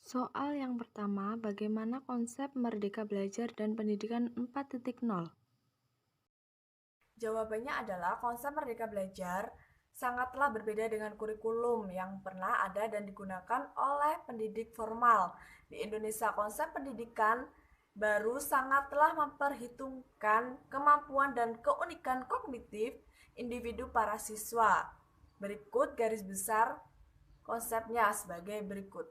Soal yang pertama, bagaimana konsep Merdeka Belajar dan Pendidikan 4.0? Jawabannya adalah konsep Merdeka Belajar sangatlah berbeda dengan kurikulum yang pernah ada dan digunakan oleh pendidik formal. Di Indonesia, konsep pendidikan baru sangatlah memperhitungkan kemampuan dan keunikan kognitif individu para siswa. Berikut garis besar konsepnya sebagai berikut.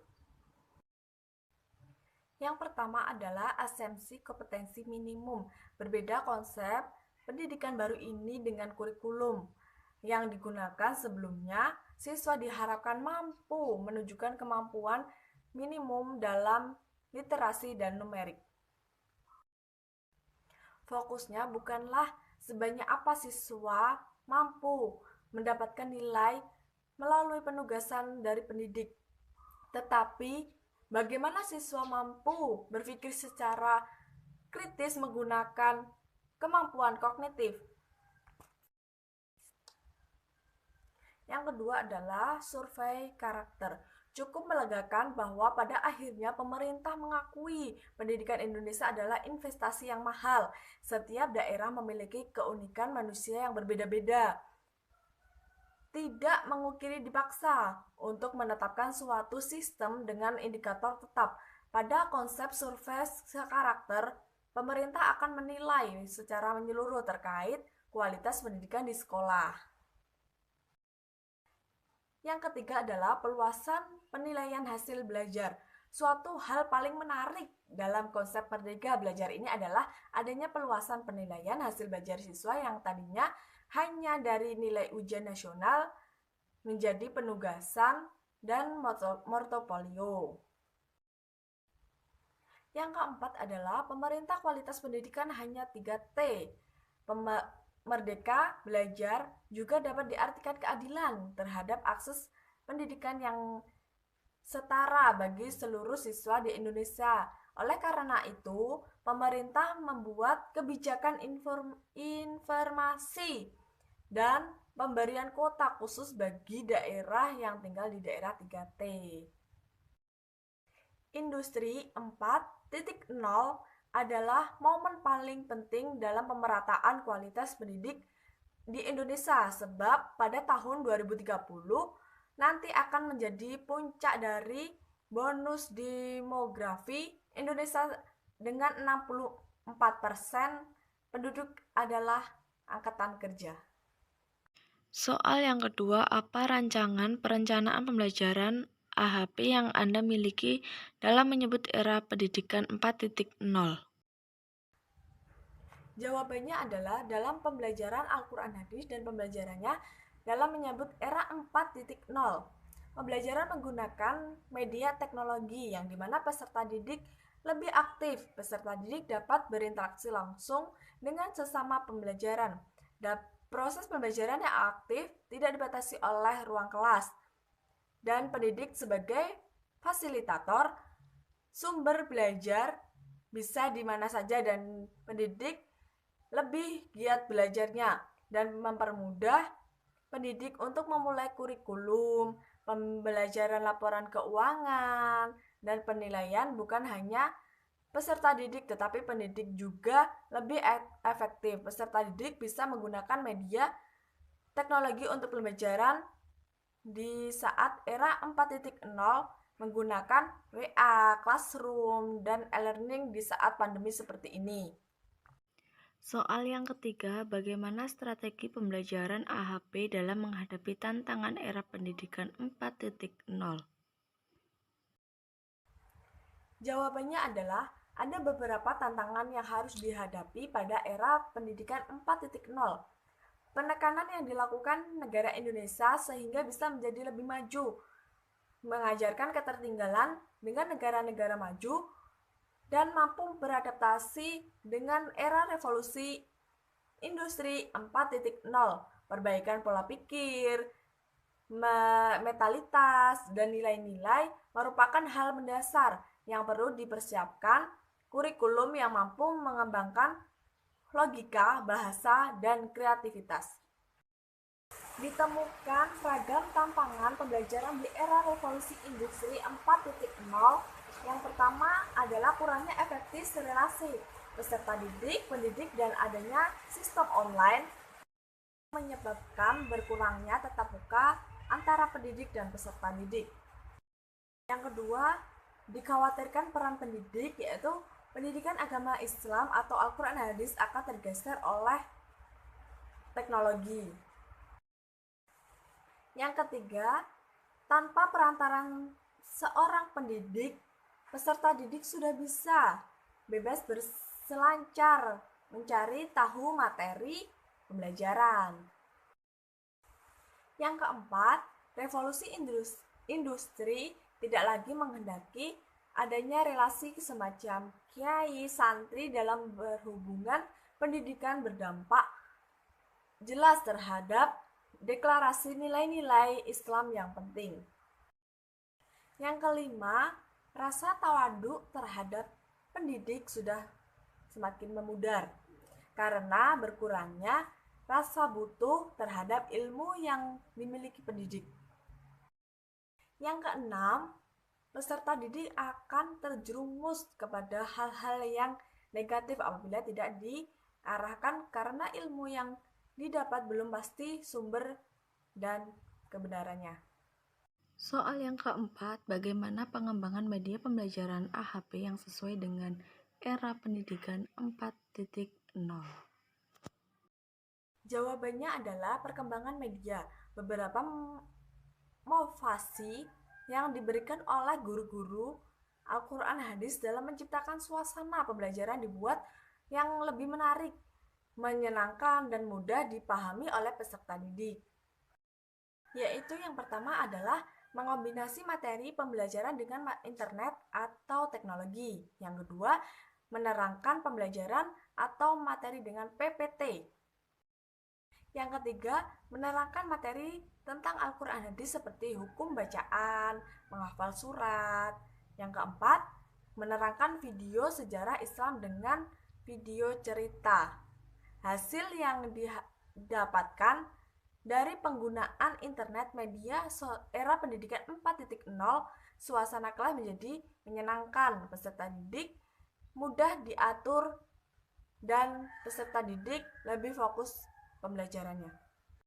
Yang pertama adalah asumsi kompetensi minimum. Berbeda konsep pendidikan baru ini dengan kurikulum yang digunakan sebelumnya. Siswa diharapkan mampu menunjukkan kemampuan minimum dalam literasi dan numerik. Fokusnya bukanlah sebanyak apa siswa mampu mendapatkan nilai melalui penugasan dari pendidik, tetapi bagaimana siswa mampu berpikir secara kritis menggunakan kemampuan kognitif. Yang kedua adalah survei karakter. Cukup melegakan bahwa pada akhirnya pemerintah mengakui pendidikan Indonesia adalah investasi yang mahal. Setiap daerah memiliki keunikan manusia yang berbeda-beda. Tidak mengukiri dipaksa untuk menetapkan suatu sistem dengan indikator tetap. Pada konsep survei karakter, pemerintah akan menilai secara menyeluruh terkait kualitas pendidikan di sekolah. Yang ketiga adalah peluasan penilaian hasil belajar. Suatu hal paling menarik dalam konsep Merdeka Belajar ini adalah adanya peluasan penilaian hasil belajar siswa yang tadinya hanya dari nilai ujian nasional menjadi penugasan dan portofolio. Yang keempat adalah pemerintah kualitas pendidikan hanya 3T. Merdeka belajar juga dapat diartikan keadilan terhadap akses pendidikan yang setara bagi seluruh siswa di Indonesia. Oleh karena itu, pemerintah membuat kebijakan informasi dan pemberian kuota khusus bagi daerah yang tinggal di daerah 3T. Industri 4.0 adalah momen paling penting dalam pemerataan kualitas pendidik di Indonesia sebab pada tahun 2030 nanti akan menjadi puncak dari bonus demografi Indonesia dengan 64% penduduk adalah angkatan kerja. Soal yang kedua, apa rancangan perencanaan pembelajaran AHP yang Anda miliki dalam menyebut era pendidikan 4.0? Jawabannya adalah dalam pembelajaran Al-Quran Hadis dan pembelajarannya dalam menyebut era 4.0. Pembelajaran menggunakan media teknologi yang dimana peserta didik lebih aktif. Peserta didik dapat berinteraksi langsung dengan sesama pembelajaran. Dan proses pembelajaran yang aktif tidak dibatasi oleh ruang kelas. Dan pendidik sebagai fasilitator sumber belajar bisa di mana saja dan pendidik lebih giat belajarnya dan mempermudah pendidik untuk memulai kurikulum, pembelajaran laporan keuangan, dan penilaian bukan hanya peserta didik tetapi pendidik juga lebih efektif. Peserta didik bisa menggunakan media teknologi untuk pembelajaran di saat era 4.0 menggunakan WA, Classroom, dan e-learning di saat pandemi seperti ini. Soal yang ketiga, bagaimana strategi pembelajaran AHP dalam menghadapi tantangan era pendidikan 4.0? Jawabannya adalah ada beberapa tantangan yang harus dihadapi pada era pendidikan 4.0. Penekanan yang dilakukan negara Indonesia sehingga bisa menjadi lebih maju, mengajarkan ketertinggalan dengan negara-negara maju, dan mampu beradaptasi dengan era revolusi industri 4.0, perbaikan pola pikir, mentalitas, dan nilai-nilai merupakan hal mendasar yang perlu dipersiapkan kurikulum yang mampu mengembangkan logika, bahasa, dan kreativitas. Ditemukan ragam tantangan pembelajaran di era revolusi industri 4.0. Yang pertama adalah kurangnya efektif relasi peserta didik, pendidik, dan adanya sistem online menyebabkan berkurangnya tatap muka antara pendidik dan peserta didik. Yang kedua, dikhawatirkan peran pendidik, yaitu pendidikan agama Islam atau Al-Quran Hadis akan tergeser oleh teknologi. Yang ketiga, tanpa perantaran seorang pendidik, peserta didik sudah bisa bebas berselancar mencari tahu materi pembelajaran. Yang keempat, revolusi industri tidak lagi menghendaki adanya relasi semacam kiai santri dalam berhubungan pendidikan berdampak jelas terhadap deklarasi nilai-nilai Islam yang penting. Yang kelima, rasa tawaduk terhadap pendidik sudah semakin memudar karena berkurangnya rasa butuh terhadap ilmu yang dimiliki pendidik. Yang keenam, peserta didik akan terjerumus kepada hal-hal yang negatif apabila tidak diarahkan karena ilmu yang didapat belum pasti sumber dan kebenarannya. Soal yang keempat, bagaimana pengembangan media pembelajaran AHP yang sesuai dengan era pendidikan 4.0? Jawabannya adalah perkembangan media. Beberapa motivasi yang diberikan oleh guru-guru Al-Quran Hadis dalam menciptakan suasana pembelajaran dibuat yang lebih menarik, menyenangkan, dan mudah dipahami oleh peserta didik. Yaitu yang pertama adalah mengombinasi materi pembelajaran dengan internet atau teknologi. Yang kedua, menerangkan pembelajaran atau materi dengan PPT. Yang ketiga, menerangkan materi tentang Al-Quran Hadis seperti hukum bacaan, menghafal surat. Yang keempat, menerangkan video sejarah Islam dengan video cerita. Hasil yang didapatkan dari penggunaan internet media era pendidikan 4.0, suasana kelas menjadi menyenangkan, peserta didik mudah diatur, dan peserta didik lebih fokus pembelajarannya.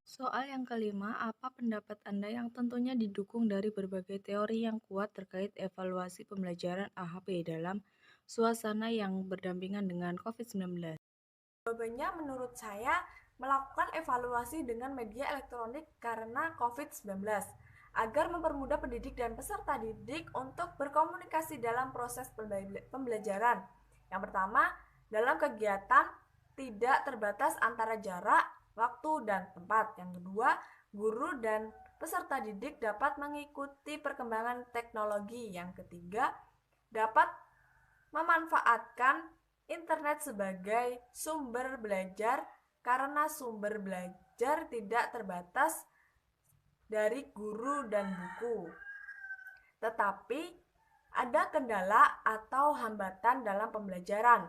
Soal yang kelima, apa pendapat Anda yang tentunya didukung dari berbagai teori yang kuat terkait evaluasi pembelajaran AHP dalam suasana yang berdampingan dengan COVID-19? Jawabannya menurut saya melakukan evaluasi dengan media elektronik karena COVID-19 agar mempermudah pendidik dan peserta didik untuk berkomunikasi dalam proses pembelajaran. Yang pertama, dalam kegiatan tidak terbatas antara jarak, waktu, dan tempat. Yang kedua, guru dan peserta didik dapat mengikuti perkembangan teknologi. Yang ketiga, dapat memanfaatkan internet sebagai sumber belajar karena sumber belajar tidak terbatas dari guru dan buku. Tetapi ada kendala atau hambatan dalam pembelajaran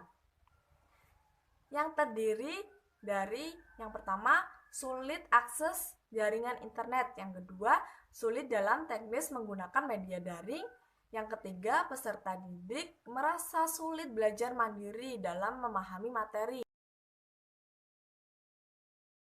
yang terdiri dari yang pertama, sulit akses jaringan internet. Yang kedua, sulit dalam teknis menggunakan media daring. Yang ketiga, peserta didik merasa sulit belajar mandiri dalam memahami materi.